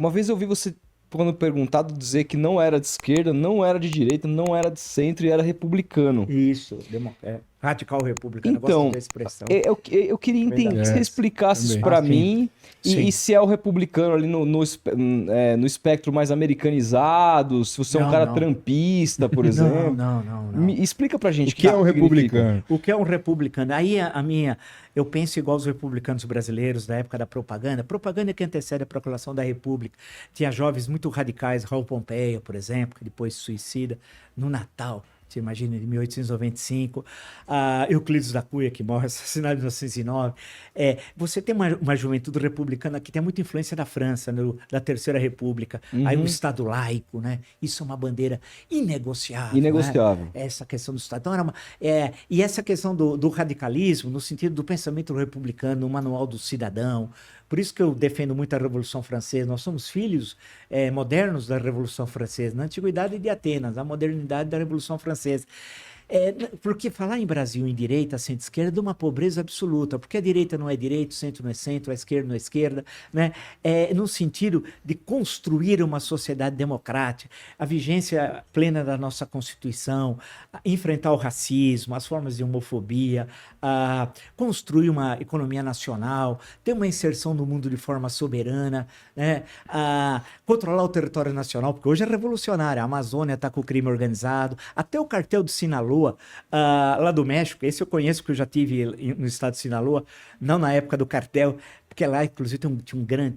Uma vez eu vi você, quando perguntado, dizer que não era de esquerda, não era de direita, não era de centro e era republicano. Isso, radical republicano, eu gosto Então, da expressão. eu queria entender que Verdade. você explicasse isso também. pra Sim. mim e Sim. se é o republicano ali no espectro mais americanizado, se você é um Não, cara não. trampista, por Não, exemplo. não. Explica pra gente O que é um significa. republicano? O que é um republicano? Aí eu penso igual os republicanos brasileiros da época da propaganda. Propaganda que antecede a proclamação da República. Tinha jovens muito radicais, Raul Pompeia, por exemplo, que depois se suicida no Natal. Você imagina, em 1895, Euclides da Cunha, que morre assassinado em 1909. Você tem uma juventude republicana que tem muita influência da França, da Terceira República. Aí o Estado laico, né? Isso é uma bandeira inegociável. Inegociável. Né? Essa questão do Estado. Então, e essa questão do radicalismo, no sentido do pensamento republicano, no manual do cidadão. Por isso que eu defendo muito a Revolução Francesa. Nós somos filhos modernos da Revolução Francesa, na Antiguidade de Atenas, a modernidade da Revolução Francesa. Porque falar em Brasil em direita, centro-esquerda é uma pobreza absoluta, porque a direita não é direita, o centro não é centro, a esquerda não é esquerda, né? No sentido de construir uma sociedade democrática, a vigência plena da nossa Constituição, enfrentar o racismo, as formas de homofobia, construir uma economia nacional, ter uma inserção no mundo de forma soberana, né? Controlar o território nacional, porque hoje é revolucionário, a Amazônia está com o crime organizado, até o cartel do Sinaloa, lá do México, esse eu conheço porque eu já tive no estado de Sinaloa, não na época do cartel, porque lá inclusive tem um grande,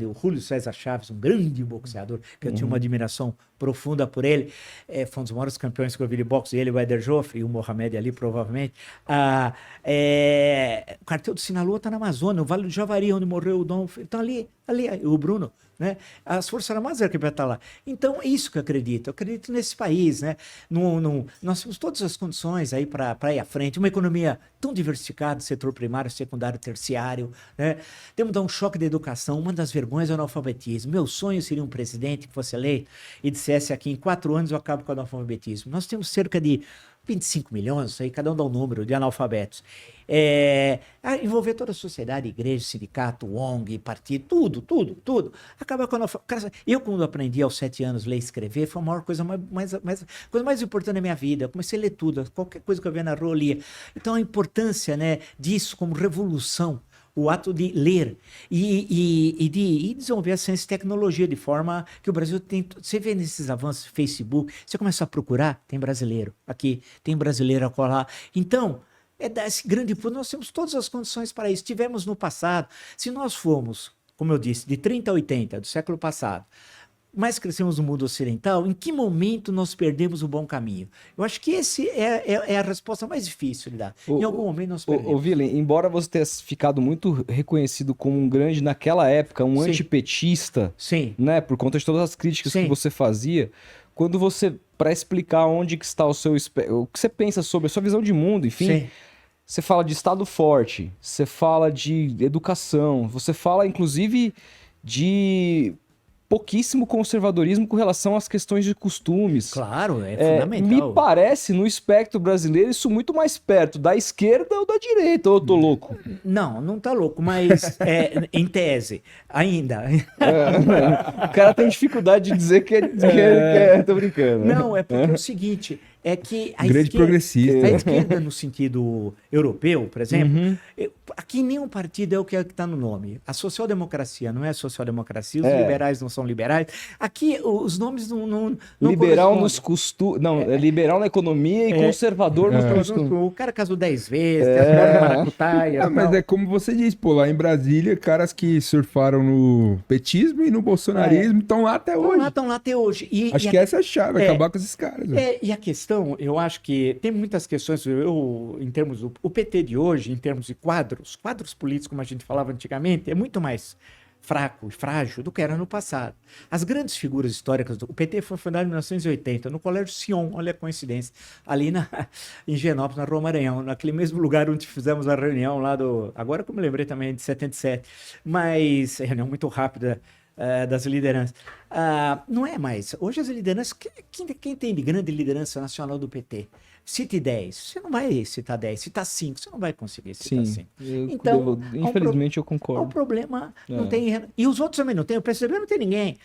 o Júlio César Chaves, um grande boxeador, que eu tinha uma admiração profunda por ele, foi um dos maiores campeões que eu vi de boxe, ele, o Éder Joffre e o Mohamed Ali, provavelmente. O cartel do Sinaloa está na Amazônia, o Vale do Javari, onde morreu o Dom, então ali o Bruno, né? As Forças Armadas eram que estar lá. Então, é isso que eu acredito nesse país, né? Nós temos todas as condições aí para ir à frente, uma economia tão diversificada, setor primário, secundário, terciário, né? Temos que dar um choque de educação, uma das vergonhas é o analfabetismo. Meu sonho seria um presidente que fosse eleito e dissesse aqui, em 4 anos eu acabo com o analfabetismo. Nós temos cerca de 25 milhões, aí cada um dá um número de analfabetos. Envolver toda a sociedade, igreja, sindicato, ONG, partido, tudo. Acabar com a analfabetismo. Eu, quando aprendi aos 7 anos ler e escrever, foi a maior coisa coisa mais importante da minha vida. Eu comecei a ler tudo, qualquer coisa que eu via na rua eu lia. Então a importância, né, disso como revolução, o ato de ler e de desenvolver a ciência e tecnologia de forma que o Brasil tem. Você vê nesses avanços do Facebook, você começa a procurar, tem brasileiro aqui, tem brasileiro acolá. Então, esse grande ponto, nós temos todas as condições para isso. Tivemos no passado, se nós formos, como eu disse, de 30 a 80 do século passado, mas crescemos no mundo ocidental, em que momento nós perdemos o bom caminho? Eu acho que esse é a resposta mais difícil de dar. Em algum momento nós perdemos. Vilen, embora você tenha ficado muito reconhecido como um grande, naquela época, um Sim. antipetista, Sim. né, por conta de todas as críticas Sim. que você fazia, quando você, para explicar onde que está o que você pensa sobre a sua visão de mundo, enfim, Sim. você fala de Estado forte, você fala de educação, você fala, inclusive, de pouquíssimo conservadorismo com relação às questões de costumes. Claro, é fundamental. Me parece, no espectro brasileiro, isso muito mais perto da esquerda ou da direita, ou eu tô louco? Não tá louco, mas em tese, ainda. O cara tem dificuldade de dizer que tô brincando. Não, é porque é o seguinte, é que a Grande progressista. a esquerda no sentido europeu, por exemplo, aqui nenhum partido é o que está no nome. A social-democracia não é a social-democracia, os liberais não são liberais. Aqui os nomes não liberal nos costumes. Não, é liberal na economia e conservador nos costumes. O cara casou 10 vezes, tem as pernas maracutaias. Mas é como você disse, pô, lá em Brasília, caras que surfaram no petismo e no bolsonarismo estão lá até hoje. Estão lá até hoje. Acho que essa é a chave, acabar com esses caras. E a questão, eu acho que tem muitas questões, em termos o PT de hoje, em termos de quadros políticos, como a gente falava antigamente, é muito mais fraco e frágil do que era no passado. As grandes figuras históricas o PT foi fundado em 1980, no Colégio Sion, olha a coincidência, ali em Higienópolis, na Rua Maranhão, naquele mesmo lugar onde fizemos a reunião lá agora que eu me lembrei também, de 77, mas reunião muito rápida, das lideranças. Não é mais. Hoje as lideranças... Quem tem de grande liderança nacional do PT? cite 10. Você não vai citar 10. Citar 5, você não vai conseguir citar Sim. 5. Então, Infelizmente eu o concordo. problema não tem... E os outros também não tem. O PSDB não tem ninguém.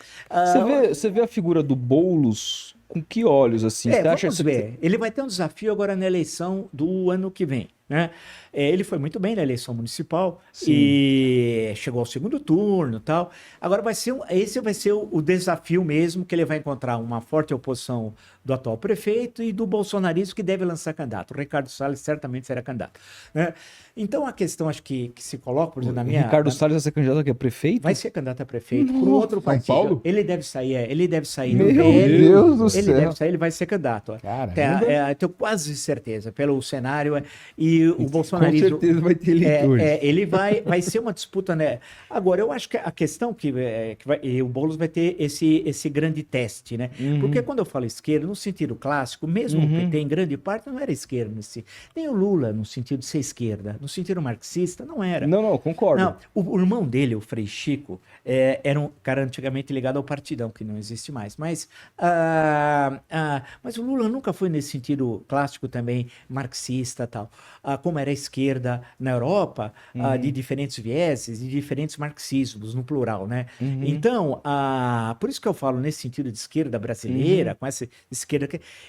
Você vê a figura do Boulos com que olhos, assim? Você acha Vamos ver. Ele vai ter um desafio agora na eleição do ano que vem, né? Ele foi muito bem na eleição municipal e chegou ao segundo turno e tal. Agora esse vai ser o desafio mesmo, que ele vai encontrar uma forte oposição do atual prefeito e do bolsonarismo, que deve lançar candidato. O Ricardo Salles certamente será candidato, né? Então a questão, acho que se coloca, por exemplo, na minha... Ricardo Salles vai ser candidato aqui a prefeito? Vai ser candidato a prefeito por outro partido. Paulo? Ele deve sair Meu do DL. Deus do Ele céu. deve sair, ele vai ser candidato. Ó. Caramba. Tenho quase certeza, pelo cenário. E o Com bolsonarismo... certeza vai ter eleitores. ele vai ser uma disputa, né? Agora, eu acho que a questão o Boulos vai ter esse grande teste, né? Porque quando eu falo esquerda, no sentido clássico, mesmo o PT em grande parte não era esquerda, nem o Lula no sentido de ser esquerda, no sentido marxista não era. Não, concordo. Não, o irmão dele, o Frei Chico, era um cara antigamente ligado ao Partidão, que não existe mais. Mas o Lula nunca foi nesse sentido clássico também, marxista e tal. Como era a esquerda na Europa, de diferentes vieses, de diferentes marxismos, no plural, né? Então, por isso que eu falo nesse sentido de esquerda brasileira, com essa esquerda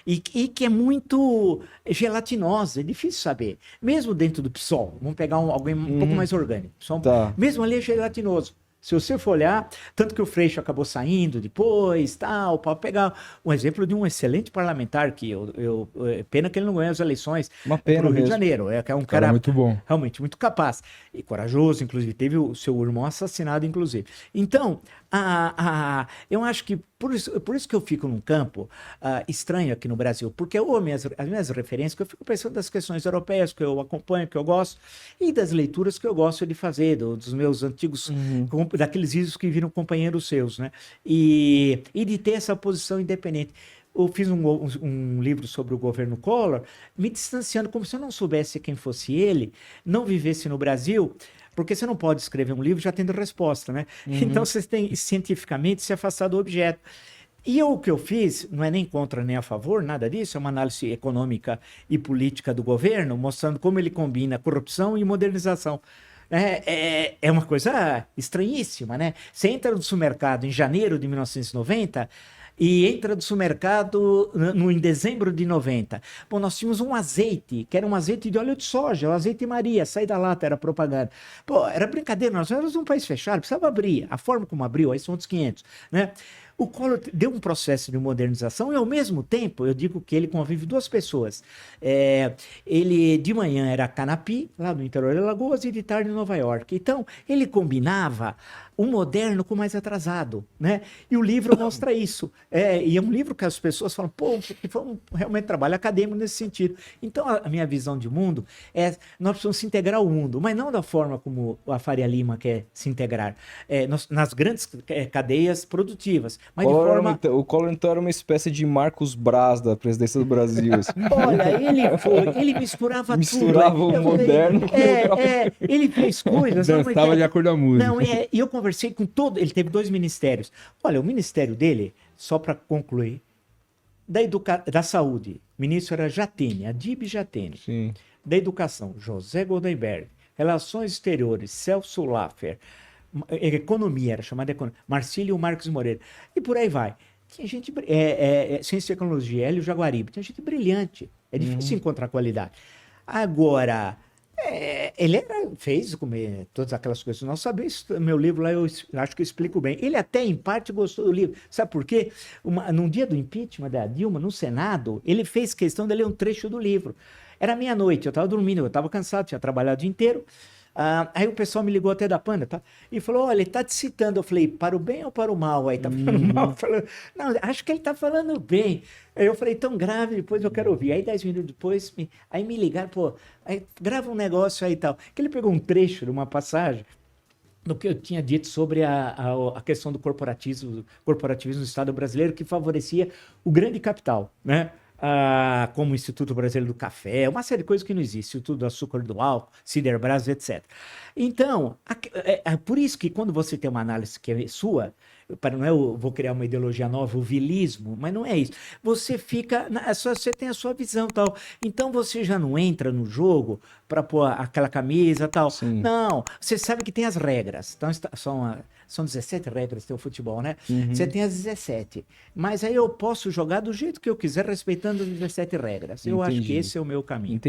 e que é muito gelatinosa, é difícil saber. Mesmo dentro do PSOL, vamos pegar alguém um pouco mais orgânico. Tá. Mesmo ali é gelatinoso. Se você for olhar, tanto que o Freixo acabou saindo depois, tal, para pegar um exemplo de um excelente parlamentar, que pena que ele não ganhou as eleições Uma pena pro Rio de mesmo. Janeiro. É um cara muito bom. realmente muito capaz e corajoso, inclusive teve o seu irmão assassinado, inclusive. Então, eu acho que por isso que eu fico num campo estranho aqui no Brasil, porque as minhas referências, que eu fico pensando das questões europeias que eu acompanho, que eu gosto, e das leituras que eu gosto de fazer, dos meus antigos, daqueles livros que viram companheiros seus, né? E de ter essa posição independente. Eu fiz um livro sobre o governo Collor, me distanciando, como se eu não soubesse quem fosse ele, não vivesse no Brasil, porque você não pode escrever um livro já tendo resposta, né? Então você tem cientificamente se afastar do objeto. E o que eu fiz, não é nem contra nem a favor, nada disso, é uma análise econômica e política do governo, mostrando como ele combina corrupção e modernização. É uma coisa estranhíssima, né? Você entra no supermercado em janeiro de 1990 e entra no supermercado em dezembro de 90. Bom, nós tínhamos um azeite, que era um azeite de óleo de soja, o azeite Maria, sai da lata, era propaganda. Pô, era brincadeira, nós éramos um país fechado, precisava abrir. A forma como abriu, aí são outros 500, né? O Collor deu um processo de modernização e, ao mesmo tempo, eu digo que ele convive duas pessoas. Ele, de manhã, era Canapi, lá no interior de Alagoas, e de tarde em Nova York. Então, ele combinava o moderno com o mais atrasado, né? E o livro mostra isso. E é um livro que as pessoas falam, pô, que foi realmente trabalho acadêmico nesse sentido. Então, a minha visão de mundo nós precisamos se integrar ao mundo, mas não da forma como a Faria Lima quer se integrar, nas grandes cadeias produtivas, mas O Collor, então, era uma espécie de Marcos Braz da presidência do Brasil. Assim. Olha, ele misturava tudo. O moderno. Ele fez coisas... Dançava de acordo com a música. Não, e eu conversei com ele teve 2 ministérios. Olha, o ministério dele, só para concluir, da saúde, o ministro era Jatene, Adib Jatene. Sim. Da educação, José Goldenberg. Relações exteriores, Celso Laffer. Economia, era chamada economia, Marcílio Marques Moreira. E por aí vai. Tinha gente... ciência e tecnologia, Hélio Jaguaribe. Tinha gente brilhante. É difícil encontrar qualidade. Agora... ele fez todas aquelas coisas. Nós sabemos, meu livro lá, eu acho que eu explico bem. Ele até, em parte, gostou do livro. Sabe por quê? Num dia do impeachment da Dilma, no Senado, ele fez questão de ler um trecho do livro. Era meia-noite, eu estava dormindo, eu estava cansado, tinha trabalhado o dia inteiro. Aí o pessoal me ligou até da Panda, tá? E falou, olha, ele está te citando. Eu falei, para o bem ou para o mal? Aí tá falando mal. Falando, não, acho que ele está falando bem. Aí eu falei, tão grave, depois eu quero ouvir. Aí 10 minutos depois, aí me ligaram, pô, aí grava um negócio aí e tal. Que ele pegou um trecho de uma passagem do que eu tinha dito sobre a questão do corporativismo no Estado brasileiro, que favorecia o grande capital, né? Como o Instituto Brasileiro do Café, uma série de coisas que não existe, Instituto do Açúcar do Álcool, Siderbras, etc. Então, por isso que quando você tem uma análise que é sua, não é o, vou criar uma ideologia nova, o vilismo, mas não é isso. Você fica, você tem a sua visão tal. Então você já não entra no jogo para pôr aquela camisa tal. Sim. Não, você sabe que tem as regras. Então são 17 regras do futebol, né? Você tem as 17. Mas aí eu posso jogar do jeito que eu quiser, respeitando as 17 regras. Eu acho que Entendi. esse é o meu caminho.